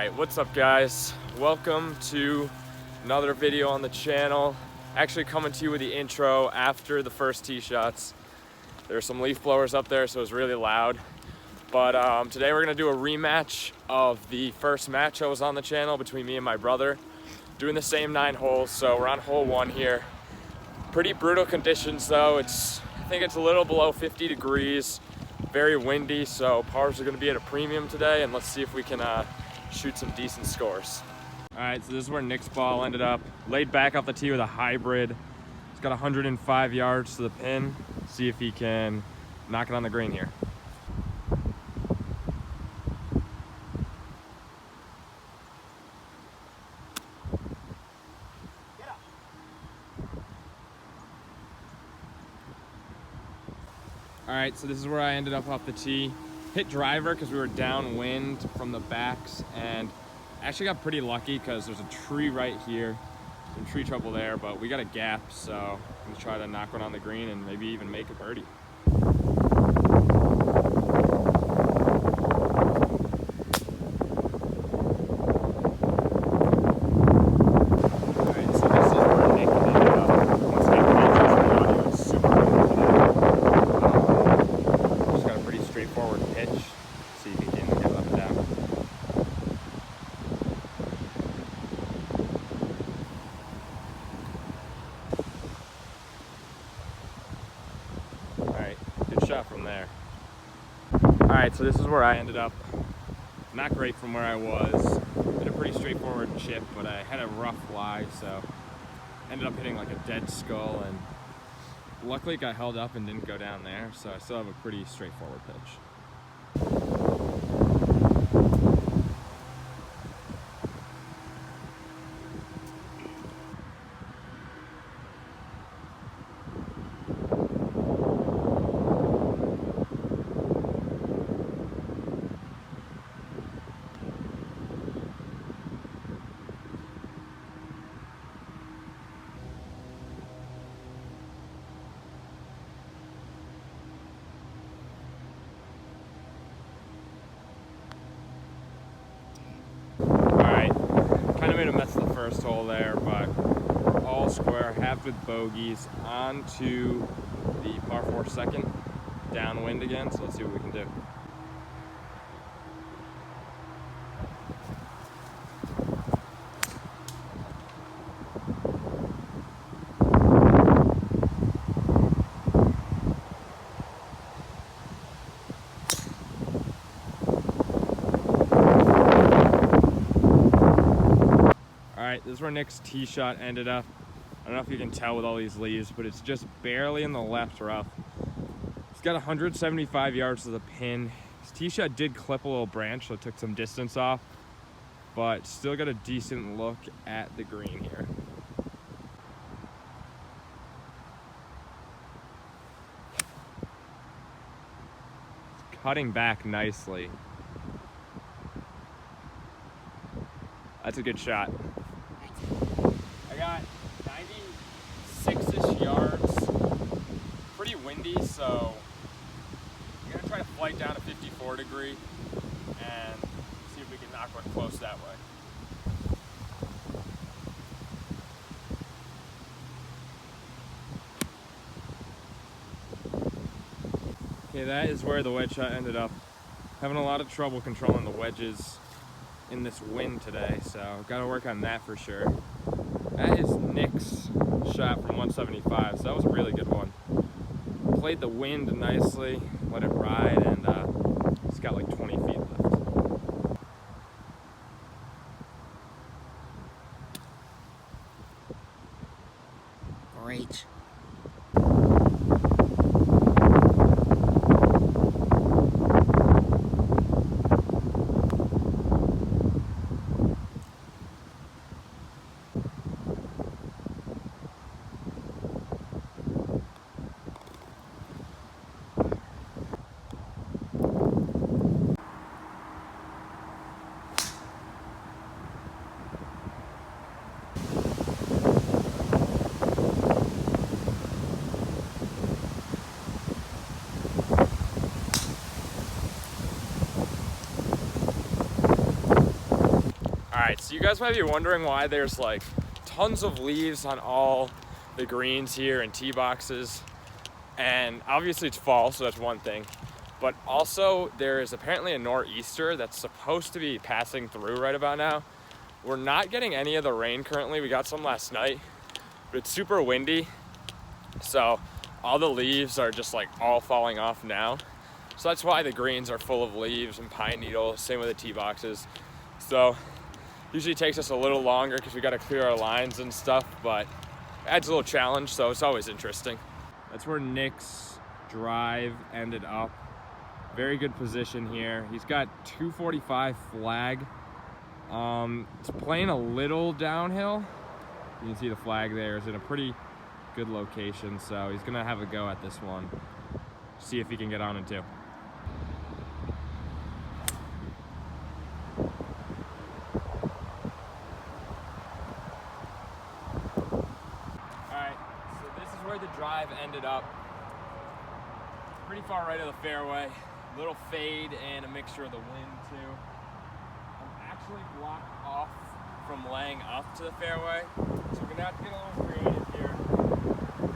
Alright, what's up guys? Welcome to another video on the channel. Actually coming to you with the intro after the first tee shots. There's some leaf blowers up there, so it was really loud. But today we're gonna do a rematch of the first match that was on the channel between me and my brother. Doing the same 9 holes, so we're on hole 1 here. Pretty brutal conditions though. I think it's a little below 50 degrees. Very windy, so pars are gonna be at a premium today, and let's see if we can shoot some decent scores. All right, so this is where Nick's ball ended up. Laid back off the tee with a hybrid. He's got 105 yards to the pin. See if he can knock it on the green here. All right, so this is where I ended up off the tee. Hit driver because we were downwind from the backs, and actually got pretty lucky because there's a tree right here. Some tree trouble there, but we got a gap, so I'm gonna try to knock one on the green and maybe even make a birdie. Shot from there. All right, so this is where I ended up. Not great from where I was. Did a pretty straightforward chip, but I had a rough lie, so ended up hitting like a dead skull, and luckily it got held up and didn't go down there, so I still have a pretty straightforward pitch. Made a mess of the first hole there, but all square, halved with bogeys, onto the par 4 second, downwind again, so let's see what we can do. This is where Nick's tee shot ended up. I don't know if you can tell with all these leaves, but it's just barely in the left rough. He's got 175 yards to the pin. His tee shot did clip a little branch, so it took some distance off, but still got a decent look at the green here. It's cutting back nicely. That's a good shot. I got 96-ish yards, pretty windy, so I'm gonna try to flight down to 54 degree and see if we can knock one close that way. Okay, that is where the wedge shot ended up. Having a lot of trouble controlling the wedges in this wind today, so gotta work on that for sure. That is Nick's shot from 175, so that was a really good one. Played the wind nicely, let it ride, and it's got like 20 feet left. Great. Alright, so you guys might be wondering why there's like tons of leaves on all the greens here and tee boxes. And obviously it's fall, so that's one thing. But also there is apparently a nor'easter that's supposed to be passing through right about now. We're not getting any of the rain currently. We got some last night, but it's super windy. So all the leaves are just like all falling off now. So that's why the greens are full of leaves and pine needles, same with the tee boxes. So usually takes us a little longer because we got to clear our lines and stuff, but it adds a little challenge, so it's always interesting. That's where Nick's drive ended up. Very good position here. He's got 245 flag. It's playing a little downhill. You can see the flag there. It's in a pretty good location, so he's gonna have a go at this one. See if he can get on it too. Alright, so this is where the drive ended up. Pretty far right of the fairway. A little fade and a mixture of the wind too. I'm actually blocked off from laying up to the fairway, so we're gonna have to get a little creative here.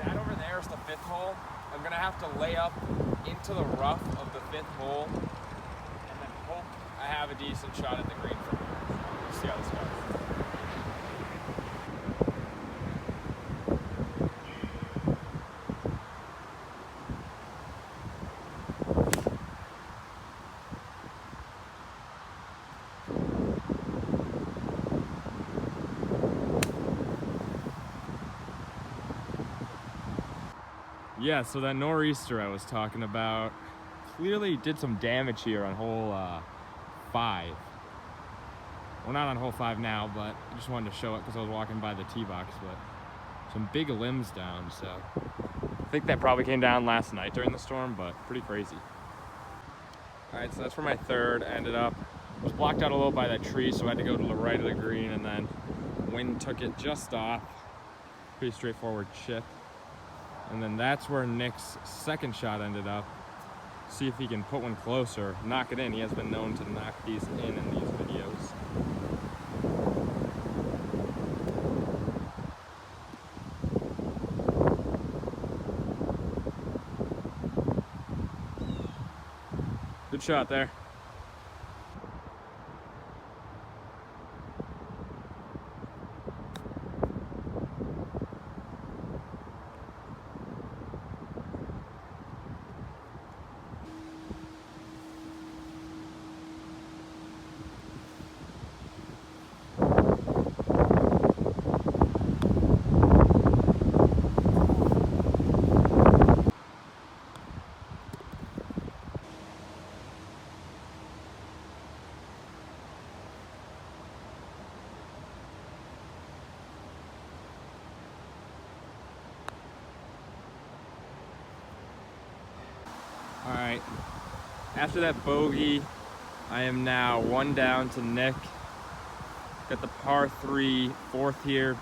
That over there is the 5th hole. I'm gonna have to lay up into the rough of the 5th hole and then hope I have a decent shot at the green from here. We'll see how this goes. Yeah, so that nor'easter I was talking about clearly did some damage here on hole 5. We're not on hole 5 now, but I just wanted to show it because I was walking by the tee box, but some big limbs down, so I think that probably came down last night during the storm, but pretty crazy. All right, so that's where my 3rd ended up. It was blocked out a little by that tree, so I had to go to the right of the green, and then wind took it just off. Pretty straightforward chip. And then that's where Nick's 2nd shot ended up. See if he can put one closer, knock it in. He has been known to knock these in these videos. Good shot there. All right, after that bogey, I am now 1 down to Nick. Got the par 3 4th here.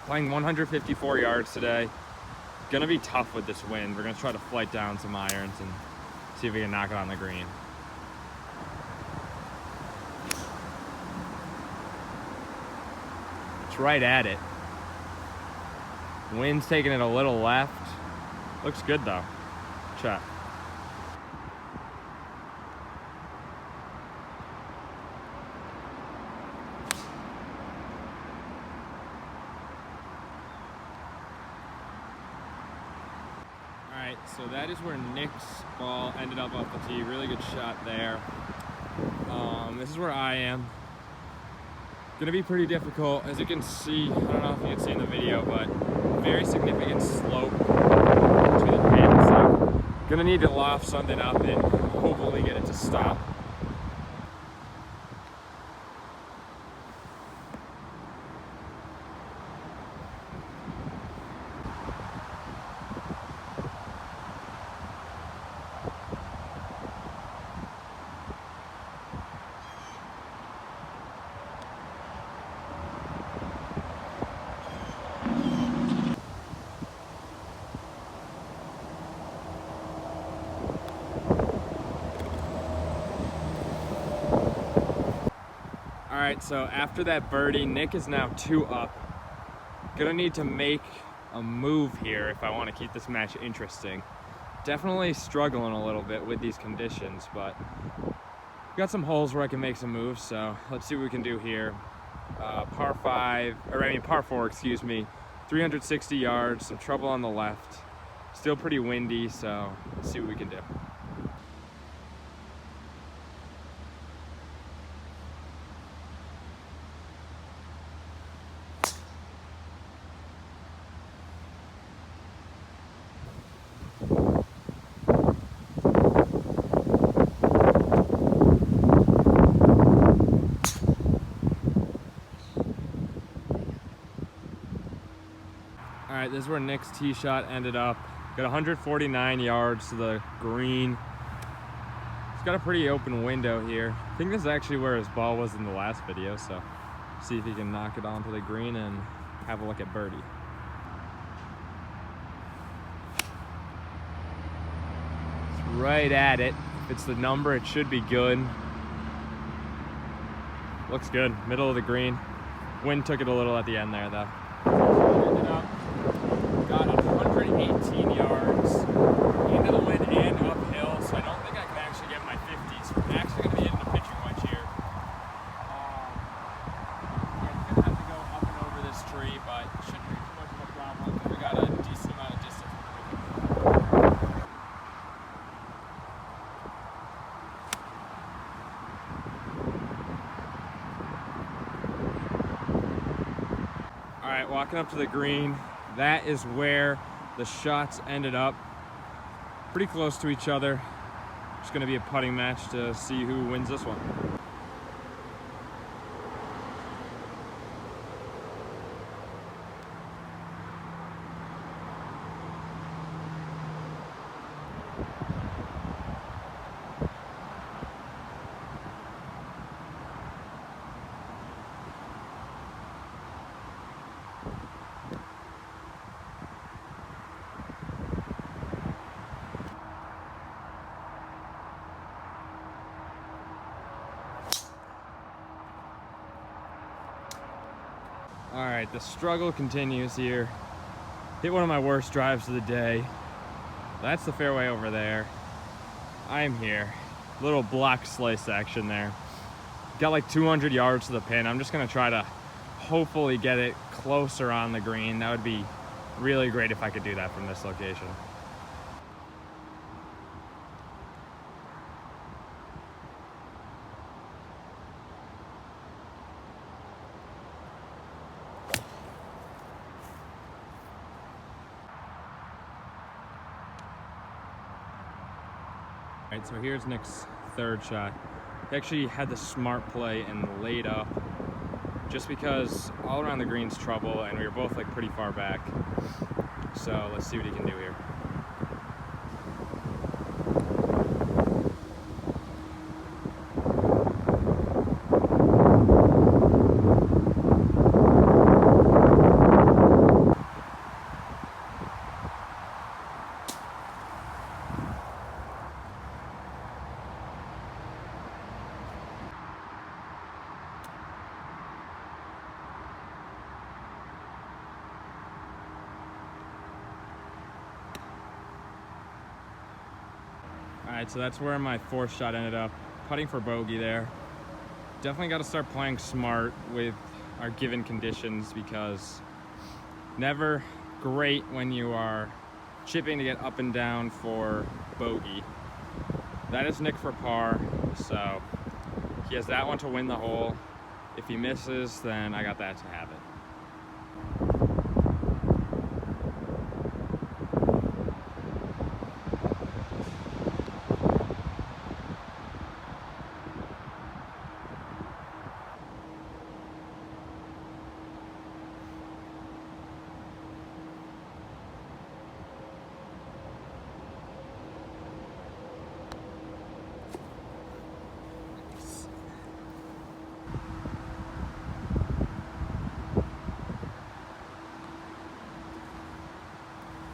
Playing 154 yards today. Gonna be tough with this wind. We're gonna try to flight down some irons and see if we can knock it on the green. It's right at it. Wind's taking it a little left. Looks good though. Check. Alright, so that is where Nick's ball ended up off the tee. Really good shot there. This is where I am. Gonna be pretty difficult. As you can see, I don't know if you can see in the video, but very significant slope to the pin. So gonna need to loft something up and hopefully get it to stop. All right, so after that birdie, Nick is now 2 up. Gonna need to make a move here if I want to keep this match interesting. Definitely struggling a little bit with these conditions, but got some holes where I can make some moves, so let's see what we can do here. Par 4, excuse me, 360 yards, some trouble on the left. Still pretty windy, so let's see what we can do. All right, this is where Nick's tee shot ended up. Got 149 yards to the green. It's got a pretty open window here. I think this is actually where his ball was in the last video, so see if he can knock it onto the green and have a look at birdie. It's right at it. If it's the number, it should be good. Looks good, middle of the green. Wind took it a little at the end there though. Ended up, got 118 yards into the wind and uphill, so I don't think I can actually get my 50s. I'm actually going to be hitting a pitching wedge here. Yeah, I'm going to have to go up and over this tree, but it shouldn't be too much of a problem because we got a decent amount of distance. All right, walking up to the green. That is where the shots ended up. Pretty close to each other. It's going to be a putting match to see who wins this one. All right, the struggle continues here. Hit one of my worst drives of the day. That's the fairway over there. I'm here. Little block slice action there. Got like 200 yards to the pin. I'm just gonna try to hopefully get it closer on the green. That would be really great if I could do that from this location. All right, so here's Nick's third shot. He actually had the smart play and laid up just because all around the green's trouble and we were both like pretty far back. So let's see what he can do here. All right, so that's where my fourth shot ended up, putting for bogey there. Definitely got to start playing smart with our given conditions because never great when you are chipping to get up and down for bogey. That is Nick for par, so he has that one to win the hole. If he misses, then I got that to have it.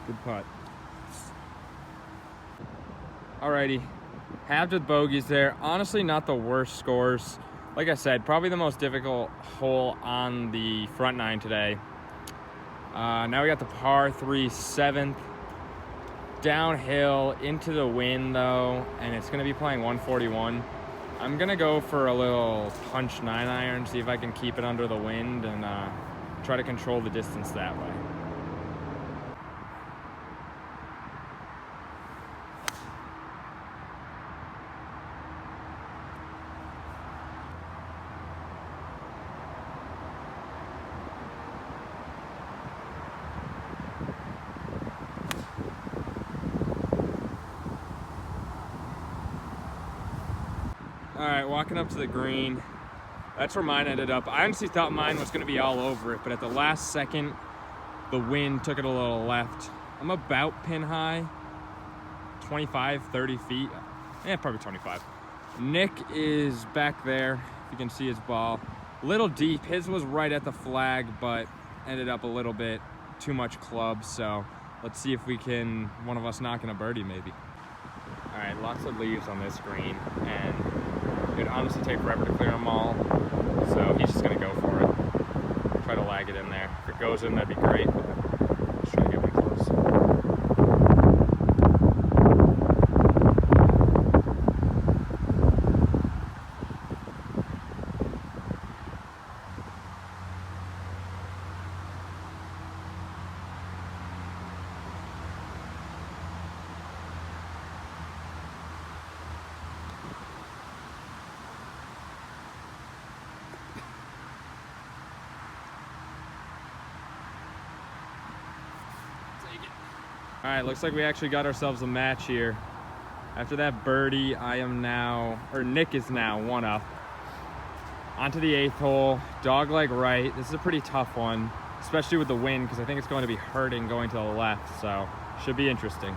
Good putt. Alrighty, halved with bogeys there. Honestly, not the worst scores. Like I said, probably the most difficult hole on the front nine today. Now we got the par 3 7th. Downhill into the wind though, and it's gonna be playing 141. I'm gonna go for a little punch 9-iron, see if I can keep it under the wind and try to control the distance that way. All right, walking up to the green. That's where mine ended up. I honestly thought mine was gonna be all over it, but at the last second, the wind took it a little left. I'm about pin high, 25, 30 feet. Yeah, probably 25. Nick is back there, if you can see his ball. A little deep, his was right at the flag, but ended up a little bit too much club, so let's see if we can, one of us knocking a birdie maybe. All right, lots of leaves on this green, and it would honestly take forever to clear them all, so he's just gonna go for it. Try to lag it in there. If it goes in, that'd be great, but let's try to get it close. All right, looks like we actually got ourselves a match here. After that birdie, Nick is now 1 up. Onto the 8th hole, dogleg right. This is a pretty tough one, especially with the wind, because I think it's going to be hurting going to the left, so should be interesting.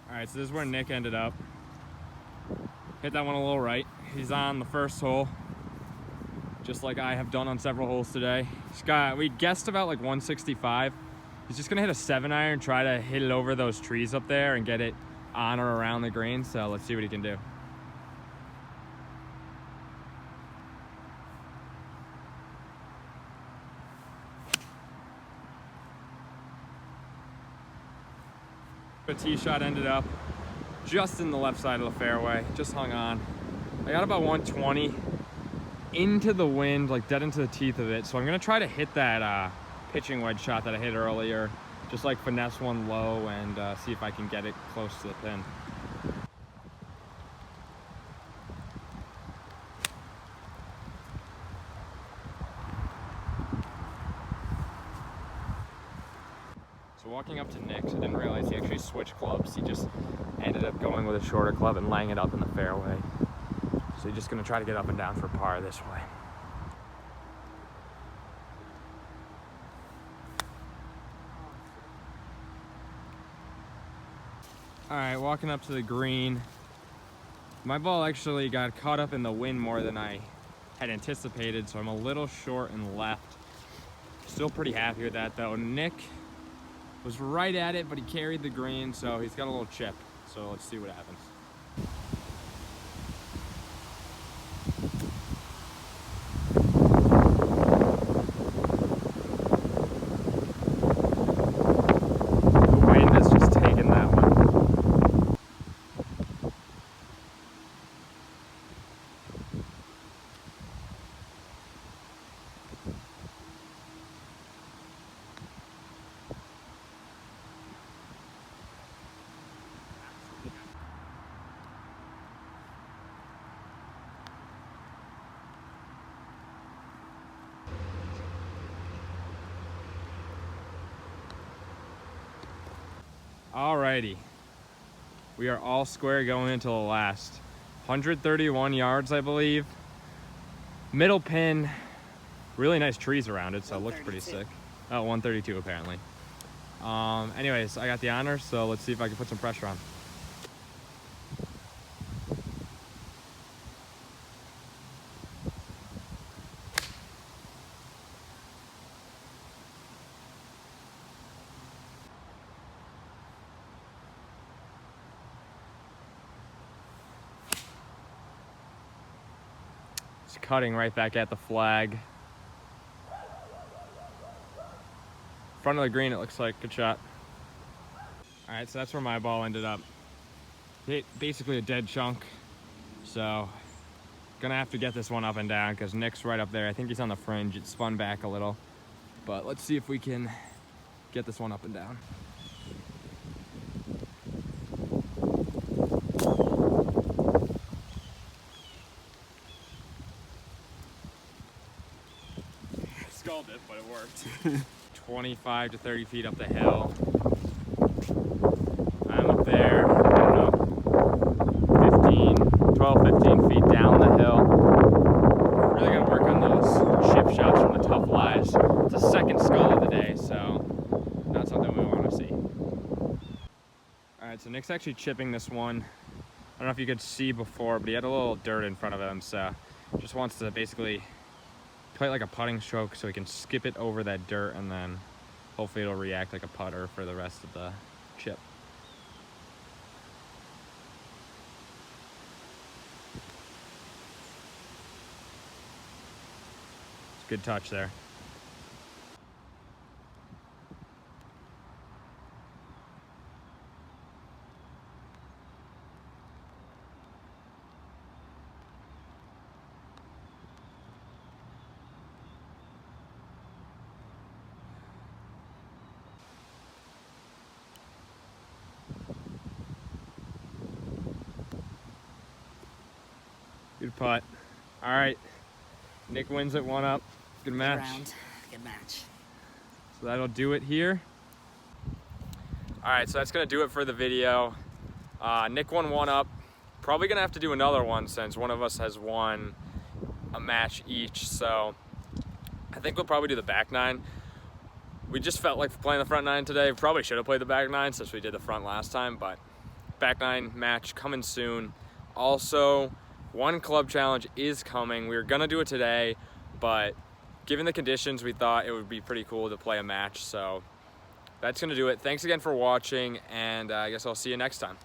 All right, so this is where Nick ended up. Hit that one a little right. He's on the first hole, just like I have done on several holes today. We guessed about like 165. He's just gonna hit a 7-iron, try to hit it over those trees up there and get it on or around the green. So let's see what he can do. The tee shot ended up just in the left side of the fairway, just hung on. I got about 120 into the wind, like dead into the teeth of it. So I'm gonna try to hit that pitching wedge shot that I hit earlier, just like finesse one low and see if I can get it close to the pin. So walking up to Nick's, I didn't realize he actually switched clubs. He just ended up going with a shorter club and laying it up in the fairway. So he's just gonna try to get up and down for par this way. All right, walking up to the green. My ball actually got caught up in the wind more than I had anticipated, so I'm a little short and left. Still pretty happy with that though. Nick was right at it, but he carried the green, so he's got a little chip. So let's see what happens. The wind has just taken that one. Alrighty, we are all square going into the last. 131 yards, I believe. Middle pin, really nice trees around it, so it looks pretty sick. Oh, 132 apparently. Anyways, I got the honor, so let's see if I can put some pressure on. It's cutting right back at the flag. Front of the green, it looks like. Good shot. All right, so that's where my ball ended up. Hit basically a dead chunk. So gonna have to get this one up and down because Nick's right up there. I think he's on the fringe. It spun back a little, but let's see if we can get this one up and down. Sculled it, but it worked. 25 to 30 feet up the hill. I'm up there, I don't know, 12, 15 feet down the hill. Really gotta work on those chip shots from the tough lies. It's the second skull of the day, so not something we want to see. All right, so Nick's actually chipping this one. I don't know if you could see before, but he had a little dirt in front of him, so just wants to basically play it like a putting stroke so he can skip it over that dirt, and then hopefully it'll react like a putter for the rest of the chip. Good touch there. Good putt. All right, Nick wins it 1-up. Good match. Round. Good match. So that'll do it here. All right, so that's gonna do it for the video. Nick won 1-up. Probably gonna have to do another one since one of us has won a match each. So I think we'll probably do the back nine. We just felt like playing the front nine today. Probably should have played the back nine since we did the front last time, but back nine match coming soon. Also, one club challenge is coming. We were gonna do it today, but given the conditions, we thought it would be pretty cool to play a match. So that's gonna do it. Thanks again for watching, and I guess I'll see you next time.